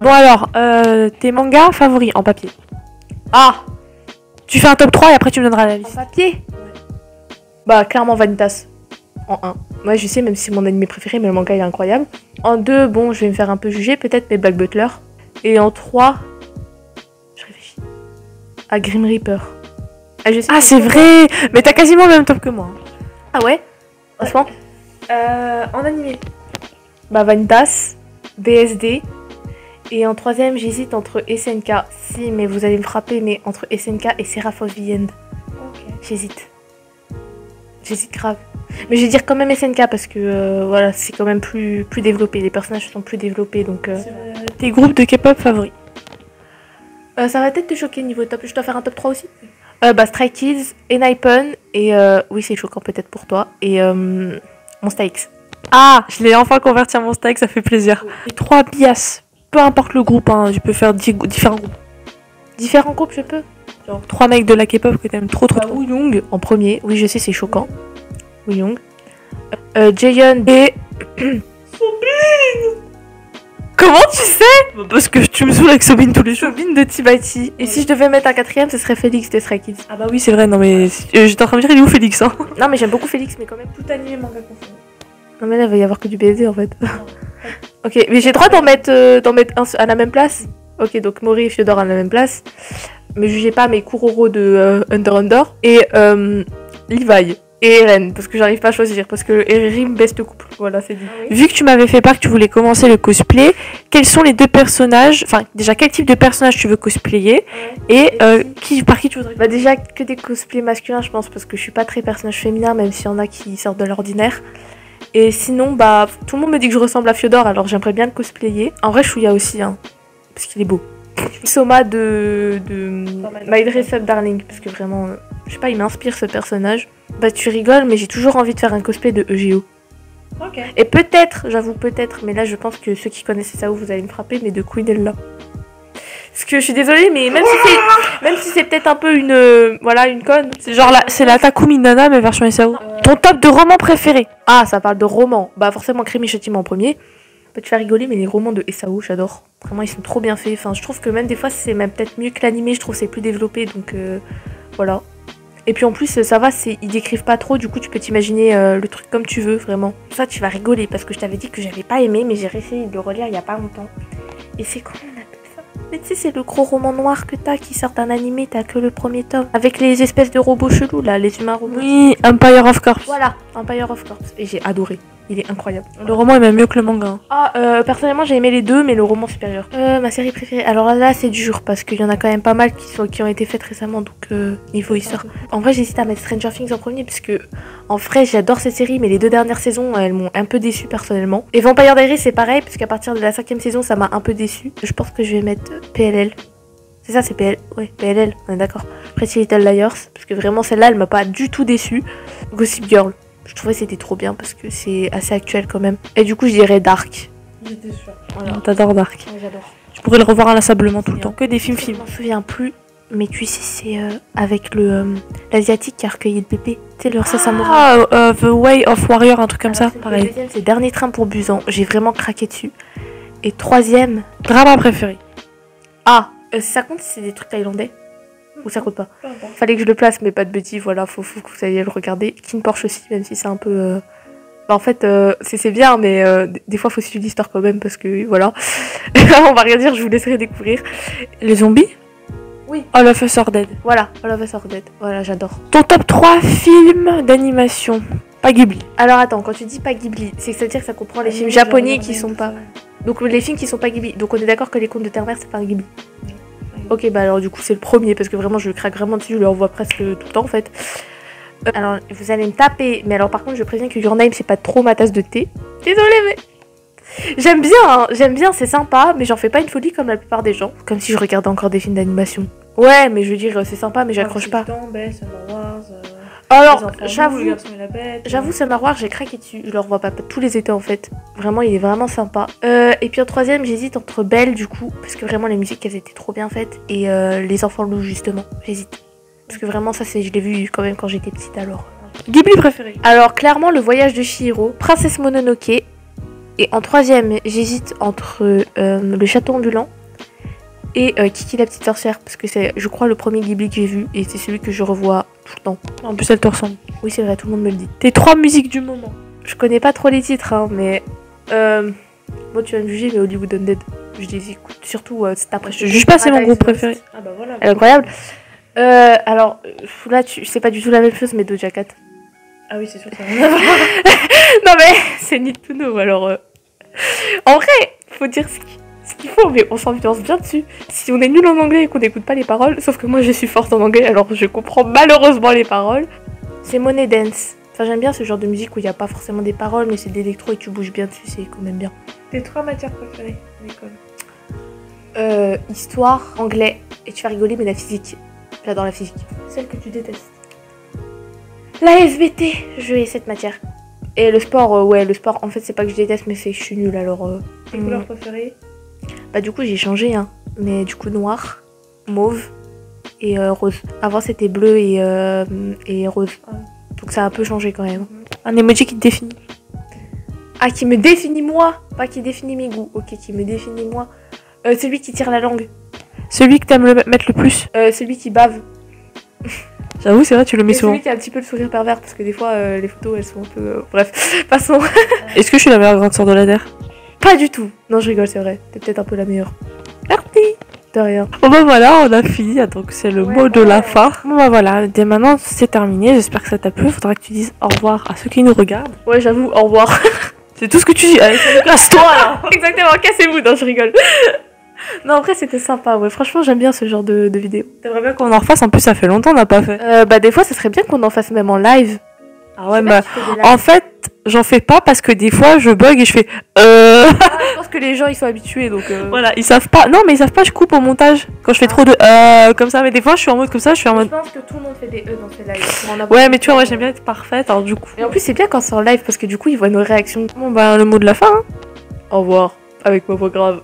Bon alors, tes mangas favoris en papier. Ah, tu fais un top 3 et après tu me donneras la liste. En papier? Ouais. Bah, clairement Vanitas. En 1. Moi, je sais, même si c'est mon animé préféré, mais le manga il est incroyable. En 2, bon, je vais me faire un peu juger, peut-être, mais Black Butler. Et en 3, je réfléchis. À Grim Reaper. Ah, c'est vrai. Mais t'as quasiment le même top que moi. Ah ouais? Franchement. En animé. Bah, Vanitas, BSD. Et en 3ème, j'hésite entre SNK. Si, mais vous allez me frapper, mais entre SNK et Seraph of the End. Ok. J'hésite. J'hésite grave. Mais je vais dire quand même SNK parce que voilà, c'est quand même plus développé. Les personnages sont plus développés, donc... Tes groupes de K-pop favoris? Ça va peut-être te choquer niveau top. Je dois faire un top 3 aussi. Bah, Stray Kids, Enhypen et... oui, c'est choquant peut-être pour toi. Et Monsta X. Ah, je l'ai enfin converti en Monsta X, ça fait plaisir. Et 3 bias. Peu importe le groupe, hein, tu peux faire différents groupes. Différents groupes, je peux. Genre 3 mecs de la K-pop que t'aimes trop. Woo Young en premier. Oui, je sais, c'est choquant. Woo Young. Jaehyun et... Comment tu sais? Parce que tu me saoules avec Sobin tous les jours. Sobin de T-by-T. Et si je devais mettre un 4ème, ce serait Félix de Stray Kids. Ah bah oui, c'est vrai, non mais... j'étais en train de me dire, il est où Félix hein? Non mais j'aime beaucoup Félix, mais quand même tout animé manga confondu. Non mais là, il va y avoir que du BSD en fait. Ok, mais j'ai le droit d'en mettre un à la même place? Ok, donc Mori et Fyodor à la même place. Me jugez pas, mais Kuroro de Under. Et Levi. Et Eren, parce que j'arrive pas à choisir, parce que Erim best couple, voilà, c'est dit. Ah oui. Vu que tu m'avais fait part que tu voulais commencer le cosplay, quels sont les deux personnages, enfin déjà quel type de personnage tu veux cosplayer, et par qui tu voudrais? Bah déjà que des cosplays masculins je pense, parce que je suis pas très personnage féminin, même s'il y en a qui sortent de l'ordinaire. Et sinon, bah tout le monde me dit que je ressemble à Fyodor, alors j'aimerais bien le cosplayer. En vrai, Shuya aussi, hein, parce qu'il est beau. Soma de My Dress Up Darling, parce que vraiment, je sais pas, il m'inspire ce personnage. Bah tu rigoles, mais j'ai toujours envie de faire un cosplay de EGO. Ok. Et peut-être, j'avoue peut-être, mais là je pense que ceux qui connaissent ça, vous allez me frapper, mais de Queenella. Parce que je suis désolée, mais même si c'est peut-être un peu une voilà, une conne. C'est genre c'est la Takumi Nana mais version SAO. Ton top de roman préféré? Ah, ça parle de romans. Bah forcément Krimi Châtiment en premier. Peut te faire rigoler, mais les romans de SAO, j'adore. Vraiment, ils sont trop bien faits. Enfin, je trouve que même des fois, c'est même peut-être mieux que l'animé. Je trouve que c'est plus développé, donc voilà. Et puis en plus, ça va, ils décrivent pas trop. Du coup, tu peux t'imaginer le truc comme tu veux, vraiment. Ça, tu vas rigoler parce que je t'avais dit que j'avais pas aimé, mais j'ai essayé de le relire il y a pas longtemps. Et c'est comment on appelle ça? Mais tu sais, c'est le gros roman noir que t'as qui sort d'un animé. T'as que le premier tome avec les espèces de robots chelous là, les humains robots. Oui, Empire of Corpse. Voilà, Empire of Corpse. Et j'ai adoré. Il est incroyable. Le roman est même mieux que le manga. Ah, personnellement, j'ai aimé les deux, mais le roman supérieur. Ma série préférée. Alors là, c'est dur parce qu'il y en a quand même pas mal qui ont été faites récemment, donc niveau histoire. En vrai, j'hésite à mettre Stranger Things en premier parce que en vrai, j'adore cette série, mais les 2 dernières saisons, elles m'ont un peu déçue personnellement. Et Vampire Diaries, c'est pareil, parce qu'à partir de la 5ème saison, ça m'a un peu déçue. Je pense que je vais mettre PLL. C'est ça, c'est PLL. Ouais, PLL, on est d'accord. Pretty Little Liars, parce que vraiment celle-là, elle m'a pas du tout déçue. Gossip Girl. Je trouvais que c'était trop bien parce que c'est assez actuel quand même. Et du coup, je dirais Dark. J'étais sûre. Voilà. T'adores Dark. Ouais, j'adore. Je pourrais le revoir inlassablement tout le temps. Que des films. Je m'en souviens plus. Mais tu sais, c'est avec l'asiatique qui a recueilli le bébé. Tu sais, le samouraï. Ah, The Way of Warrior, un truc comme ça. Pareil. Le deuxième, c'est Dernier Train pour Busan. J'ai vraiment craqué dessus. Et 3ème... Drama préféré. Ah, ça compte si c'est des trucs thaïlandais? Ou ça compte pas? Fallait que je le place, mais pas de bêtises, voilà, faut que vous alliez le regarder. King Porsche aussi, même si c'est un peu... Bah, en fait, c'est bien, mais des fois, faut suivre l'histoire quand même, parce que, voilà. On va rien dire, je vous laisserai découvrir. Les zombies? Oui. All of Us Are Dead. Voilà, All of Us Are Dead. Voilà, j'adore. Ton top 3 films d'animation? Pas Ghibli. Alors attends, quand tu dis pas Ghibli, c'est-à-dire que ça comprend les films japonais qui sont pas... Donc les films qui sont pas Ghibli. Donc on est d'accord que les contes de Terre-Mère, c'est pas un Ghibli. Ok, bah alors du coup c'est le premier parce que vraiment je craque vraiment dessus, je le revois presque tout le temps en fait. Alors vous allez me taper, mais alors par contre je préviens que Your Name c'est pas trop ma tasse de thé. Désolée mais... J'aime bien, c'est sympa, mais j'en fais pas une folie comme la plupart des gens. Comme si je regardais encore des films d'animation. Ouais, mais je veux dire c'est sympa mais j'accroche pas. Alors j'avoue Summer Wars j'ai craqué dessus, je le revois pas tous les étés en fait. Vraiment il est vraiment sympa. Et puis en 3ème j'hésite entre Belle du coup, parce que vraiment les musiques elles étaient trop bien faites. Et Les Enfants Loups justement, j'hésite. Parce que vraiment ça je l'ai vu quand même quand j'étais petite alors. Ghibli préféré? Alors clairement Le Voyage de Chihiro, Princesse Mononoke. Et en 3ème j'hésite entre Le Château Ambulant Et Kiki la petite sorcière, parce que c'est, je crois, le premier Ghibli que j'ai vu et c'est celui que je revois tout le temps. En plus, elle te ressemble. Oui, c'est vrai, tout le monde me le dit. Tes 3 musiques du moment. Je connais pas trop les titres, hein, mais moi tu vas me juger, mais Hollywood Undead, je les écoute surtout cet après. Je te juge pas, c'est mon groupe préféré. Ah bah voilà. Elle est incroyable. Alors là, c'est pas du tout la même chose, mais Doja Cat. Ah oui, c'est sûr que ça. Non mais c'est Need to Know, alors. En vrai, faut dire ce qu'il faut, mais on s'ambiance bien dessus. Si on est nul en anglais et qu'on n'écoute pas les paroles, sauf que moi je suis forte en anglais, alors je comprends malheureusement les paroles. C'est Money Dance. Enfin, j'aime bien ce genre de musique où il n'y a pas forcément des paroles, mais c'est de l'électro et tu bouges bien dessus, c'est quand même bien. Tes 3 matières préférées à l'école? Histoire, anglais, et tu vas rigoler, mais la physique. J'adore la physique. Celle que tu détestes? La SVT, je hais cette matière. Et le sport, ouais, le sport, en fait, c'est pas que je déteste, mais c'est que je suis nulle, alors... Tes couleurs préférées? Bah du coup, j'ai changé, hein. Mais du coup, noir, mauve et rose. Avant, c'était bleu et rose. Ah. Donc ça a un peu changé quand même. Un emoji qui te définit? Ah, qui me définit moi, pas qui définit mes goûts. Ok, qui me définit moi. Celui qui tire la langue. Celui que t'aimes mettre le plus? Celui qui bave. J'avoue, c'est vrai, tu le mets Et souvent. celui qui a un petit peu le sourire pervers, parce que des fois, les photos, elles sont un peu... Bref, passons. Est-ce que je suis la meilleure grande sœur de la Terre? Pas du tout. Non, je rigole, c'est vrai. T'es peut-être un peu la meilleure. Merci. De rien. Bon bah voilà, on a fini, donc c'est le mot de la fin. Bon bah voilà, dès maintenant c'est terminé, j'espère que ça t'a plu. Faudra que tu dises au revoir à ceux qui nous regardent. Ouais, j'avoue, au revoir. C'est tout ce que tu dis. Allez, casse-toi là. Exactement, cassez-vous. Non, je rigole. Non, après, c'était sympa, ouais. Franchement, j'aime bien ce genre de vidéo. T'aimerais bien qu'on en refasse? En plus, ça fait longtemps qu'on n'a pas fait. Bah, des fois, ça serait bien qu'on en fasse même en live. Ah ouais, bah en fait, j'en fais pas parce que des fois je bug et je fais Je pense que les gens ils sont habitués donc. Voilà, ils savent pas. Non, mais ils savent pas, je coupe au montage quand je fais trop de comme ça. Mais des fois, je suis en mode comme ça, je suis en Je mode. pense que tout le monde fait des dans ces lives. Ouais, mais tu vois, moi j'aime bien être parfaite, alors du coup. Et en plus, c'est bien quand c'est en live parce que du coup, ils voient nos réactions. Bon bah le mot de la fin. Hein. Au revoir, avec ma voix grave.